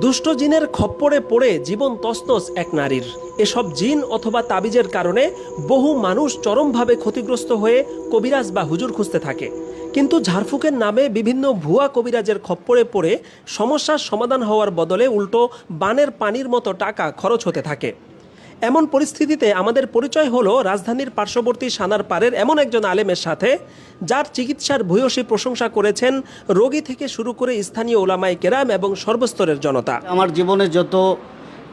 দুষ্ট জিনের খপ্পরে পড়ে জীবন তছনছ এক নারীর। এসব জিন অথবা তাবিজের কারণে বহু মানুষ চরমভাবে ক্ষতিগ্রস্ত হয়ে কবিরাজ বা হুজুর খুঁজতে থাকে। কিন্তু ঝাড়ফুঁকের নামে বিভিন্ন ভুয়া কবিরাজের খপ্পরে পড়ে সমস্যার সমাধান হওয়ার বদলে উল্টো বানের পানির মতো টাকা খরচ হতে থাকে। এমন পরিস্থিতিতে আমাদের পরিচয় হলো রাজধানীর পার্শ্ববর্তী সানার পাড়ের এমন একজন আলেমের সাথে, যার চিকিৎসার ভূয়সী প্রশংসা করেছেন রোগী থেকে শুরু করে স্থানীয় ওলামায়ে কেরাম এবং সর্বস্তরের জনতা। আমার জীবনে যত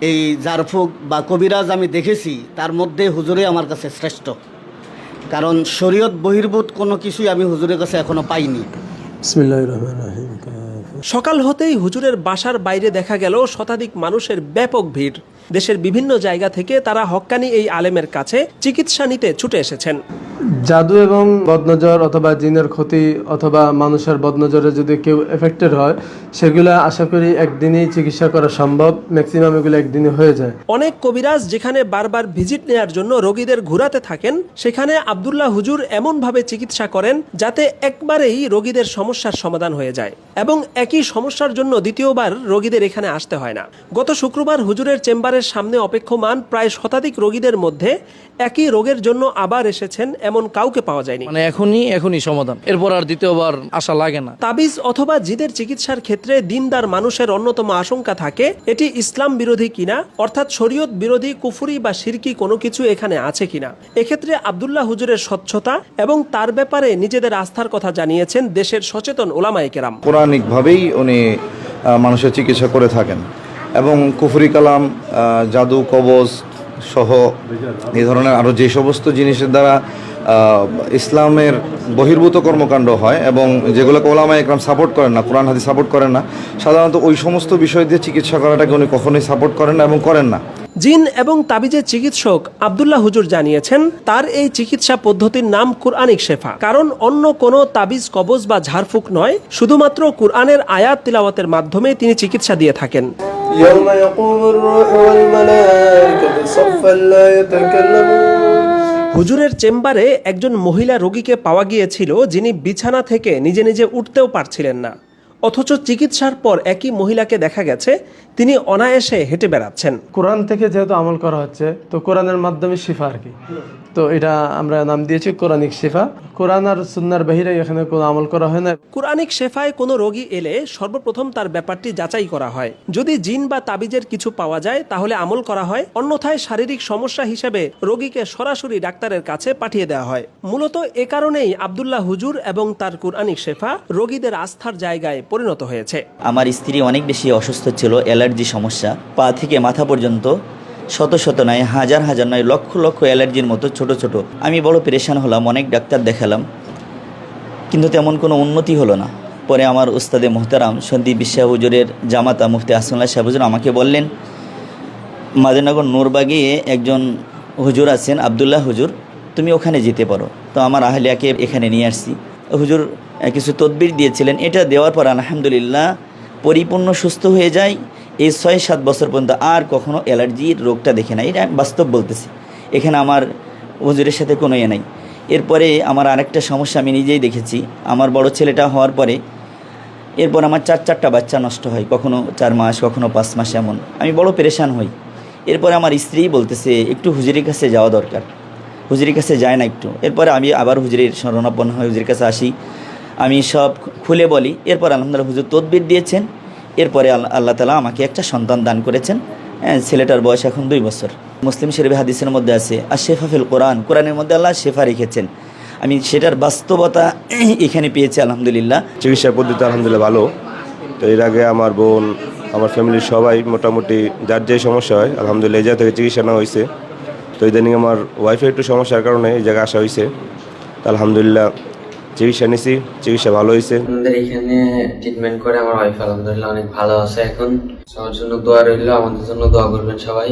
এই ঝাড়ফুঁক বা কবিরাজ আমি দেখেছি, তার মধ্যে হুজুরে আমার কাছে শ্রেষ্ঠ। কারণ শরীয়ত বহির্ভূত কোনো কিছুই আমি হুজুরের কাছে এখনো পাইনি। বিসমিল্লাহির রহমানির রহিম। সকাল হতেই হুজুরের বাসার বাইরে দেখা গেল শতাধিক মানুষের ব্যাপক ভিড়। দেশের বিভিন্ন জায়গা থেকে তারা হক্কানি এই আলেমের কাছে চিকিৎসা নিতে ছুটে এসেছেন। জাদু এবং বদনজর অথবা জিনের ক্ষতি অথবা মানুষের বদনজরে যদি কেউ এফেক্টেড হয়, সেগুলো আশা করি একদিনেই চিকিৎসা করা সম্ভব। ম্যাক্সিমাম এগুলো একদিনে হয়ে যায়। অনেক কবিরাজ যেখানে বারবার ভিজিট নেয়ার জন্য রোগীদের ঘুরাতে থাকেন, সেখানে আব্দুল্লাহ হুজুর এমনভাবে চিকিৎসা করেন যাতে একবারেই রোগীদের সমস্যার সমাধান হয়ে যায় এবং একই সমস্যার জন্য দ্বিতীয়বার রোগীদের এখানে আসতে হয় না। গত শুক্রবার হুজুরের চেম্বারের সামনে অপেক্ষমান প্রায় শতাধিক রোগীদের মধ্যে একই রোগের জন্য আবার এসেছেন এমন কাউকে পাওয়া যায়নি। মানে এখনই সমাধান, এরপর আর দ্বিতীয়বার আসা লাগে না। তাবিজ অথবা জিদের চিকিৎসার ক্ষেত্রে দিনদার মানুষের অন্যতম আশঙ্কা থাকে এটি ইসলাম বিরোধী কিনা, অর্থাৎ শরীয়ত বিরোধী, কুফরি বা শিরকি কোনো কিছু এখানে আছে কিনা। এক্ষেত্রে আব্দুল্লাহ হুজুরের স্বচ্ছতা এবং তার ব্যাপারে নিজেদের আস্থার কথা জানিয়েছেন দেশের সচেতন ওলামায়ে কেরাম। কোরআনিকভাবেই উনি মানুষের চিকিৎসা করে থাকেন এবং কুফরি কালাম, জাদু, কবজ সহ এই ধরনের আরও যে সমস্ত জিনিসের দ্বারা ইসলামের বহির্ভূত কর্মকাণ্ড হয় এবং যেগুলোকে ওলামায়ে একরাম সাপোর্ট করেন না, কোরআন হাদিস সাপোর্ট করেন না, সাধারণত ওই সমস্ত বিষয় দিয়ে চিকিৎসা করাটাকে উনি কখনোই সাপোর্ট করেন না এবং করেন না। জিন এবং তাবিজের চিকিৎসক আব্দুল্লাহ হুজুর জানিয়েছেন তার এই চিকিৎসা পদ্ধতির নাম কুরআনিক শেফা। কারণ অন্য কোনো তাবিজ, কবজ বা ঝাড়ফুঁক নয়, শুধুমাত্র কুরআনের আয়াত তিলাওয়াতের মাধ্যমে তিনি চিকিৎসা দিয়ে থাকেন। হুজুরের চেম্বারে একজন মহিলা রোগীকে পাওয়া গিয়েছিল যিনি বিছানা থেকে নিজে নিজে উঠতেও পারছিলেন না, অথচ চিকিৎসার পর একই মহিলাকে দেখা গেছে তিনি অনায়াসে হেঁটে বেড়াচ্ছেন। কোরআন থেকে যেহেতু আমল করা হচ্ছে, তো কোরআনের মাধ্যমে শিফা আর কি, তো এটা আমরা নাম দিয়েছি কোরআনিক শিফা। কোরআন আর সুন্নাহর বাহিরে এখানে কোনো আমল করা হয় না। কুরআনিক শেফায় কোনো রোগী এলে সর্বপ্রথম তার ব্যাপারটি যাচাই করা হয়। যদি জিন বা তাবিজের কিছু পাওয়া যায় তাহলে আমল করা হয়, অন্যথায় শারীরিক সমস্যা হিসেবে রোগীকে সরাসরি ডাক্তারের কাছে পাঠিয়ে দেওয়া হয়। মূলত এ কারণেই আব্দুল্লাহ হুজুর এবং তার কুরআনিক শেফা রোগীদের আস্থার জায়গায় পরিণত হয়েছে। আমার স্ত্রী অনেক বেশি অসুস্থ ছিল, অ্যালার্জি সমস্যা, পা থেকে মাথা পর্যন্ত শত শত নয়, হাজার হাজার নয়, লক্ষ লক্ষ অ্যালার্জির মতো ছোট ছোট। আমি বড় পেরেশান হলাম, অনেক ডাক্তার দেখালাম, কিন্তু তেমন কোনো উন্নতি হলো না। পরে আমার উস্তাদে মোহতারাম সন্দীপ বিশ্বাস হুজুরের জামাতা মুফতি আসমাল্লাহ সাহেব হুজুর আমাকে বললেন, মাদিনগর নূরবাগে একজন হুজুর আছেন আব্দুল্লাহ হুজুর, তুমি ওখানে যেতে পারো। তো আমার আহলিয়াকে এখানে নিয়ে আসছি। হুজুর কিছু তদবির দিয়েছিলেন, এটা দেওয়ার পর আলহামদুলিল্লাহ পরিপূর্ণ সুস্থ হয়ে যায়। এই 6-7 বছর পর্যন্ত আর কখনো অ্যালার্জির রোগটা দেখে নাই, এটা বাস্তব বলতেছি। এখানে আমার হুজুরের সাথে কোনো ইয়ে নাই। এরপরে আমার আরেকটা সমস্যা আমি নিজেই দেখেছি। আমার বড় ছেলেটা হওয়ার পরে এরপর আমার 4-4টা বাচ্চা নষ্ট হয়, কখনো 4 মাস, কখনো 5 মাস, এমন। আমি বড় পেরেশান হই। এরপরে আমার স্ত্রী বলতেছে একটু হুজুরের কাছে যাওয়া দরকার, হুজুরের কাছে যায় না একটু। এরপরে আমি আবার হুজুরের শরণাপন্ন হয়ে হুজুরের কাছে আসি, আমি সব খুলে বলি। এরপর আলহামদুলিল্লাহ হুজুর তদবির দিয়েছেন। এরপরে আল্লাহ তাআলা আমাকে একটা সন্তান দান করেছেন। ছেলেটার বয়স এখন 2 বছর। মুসলিম শরীফ হাদিসের মধ্যে আছে আশ-শিফা ফিল কোরআন, কোরআনের মধ্যে আল্লাহ শেফা রেখেছেন। আমি সেটার বাস্তবতা এখানে পেয়েছি আলহামদুলিল্লাহ। চিকিৎসা পদ্ধতি আলহামদুলিল্লাহ ভালো। তো এর আগে আমার বোন, আমার ফ্যামিলির সবাই মোটামুটি যার যে সমস্যা হয় আলহামদুলিল্লাহ এই জায়গা থেকে চিকিৎসা নেওয়া হয়েছে। তো ইদানিং আমার ওয়াইফের একটু সমস্যার কারণে এই জায়গায় আসা হয়েছে। তো আলহামদুলিল্লাহ চিকিৎসা নিছি, চিকিৎসা ভালো হয়েছে। আমাদের এখানে ট্রিটমেন্ট করে আমার ওয়াইফ আলহামদুলিল্লাহ অনেক ভালো আছে এখন। সবার জন্য দোয়া রইল, আমাদের জন্য দোয়া করবেন সবাই।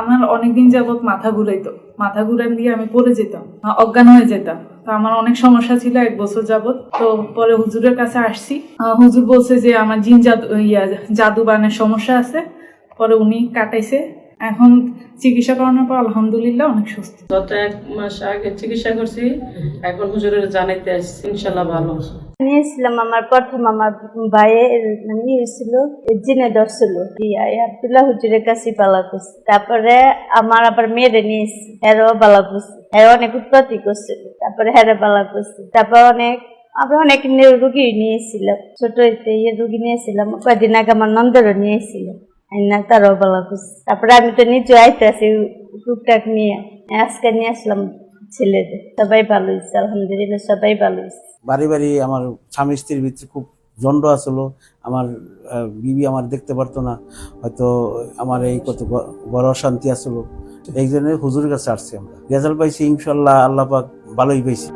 আমার অনেকদিন যাবত মাথা ঘুরাইতো, মাথা ঘুরান দিয়ে আমি পড়ে যেতাম, অজ্ঞান হয়ে যেতাম। তো আমার অনেক সমস্যা ছিল 1 বছর যাবত। তো পরে হুজুরের কাছে আসছি, হুজুর বলছে যে আমার জিন জাদু জাদু বানের সমস্যা আছে। পরে উনি কাটাইছে, এখন চিকিৎসা করানোর পর আলহামদুলিল্লাহ অনেক সুস্থ। গত 1 মাস আগে চিকিৎসা করছি, এখন হুজুরের জানাইতে আসছি, ইনশাল্লাহ ভালো। নিয়েছিলাম আমার প্রথম আমার ভাইয়ের নিয়েছিল জিনে ধরছিল, আব্দুল্লাহ হুজুরের কাছে বালা করছি। তারপরে আমার আবার মেয়েরে নিয়েছি, হেরও বালা করছি, হের অনেক উৎপত্তি করছিল, তারপরে হেরে বালা করছি। তারপর আমরা অনেক রুগী নিয়েছিলাম, ছোট রুগী নিয়েছিলাম, কয়েকদিন আগে আমার নন্দরও নিয়েছিলাম, তারও বালা করছি। তারপরে আমি তো নিজে আইতে আছি টুকটাক নিয়ে, আজকে নিয়ে আসলাম ছেলেদের। সবাই ভালো হয়েছে আলহামদুলিল্লাহ, সবাই ভালো হয়েছে। বাড়ি বাড়ি আমার স্বামী স্ত্রীর ভিতরে খুব জন্ড আসলো, আমার বিবি আমার দেখতে পারতো না, হয়তো আমার এই কত বড় অশান্তি আসলো, এই জন্য হুজুরের কাছে আসছি। আমরা রেজাল্ট পাইছি ইনশাল্লাহ, আল্লাহ পাক ভালোই পাইছি।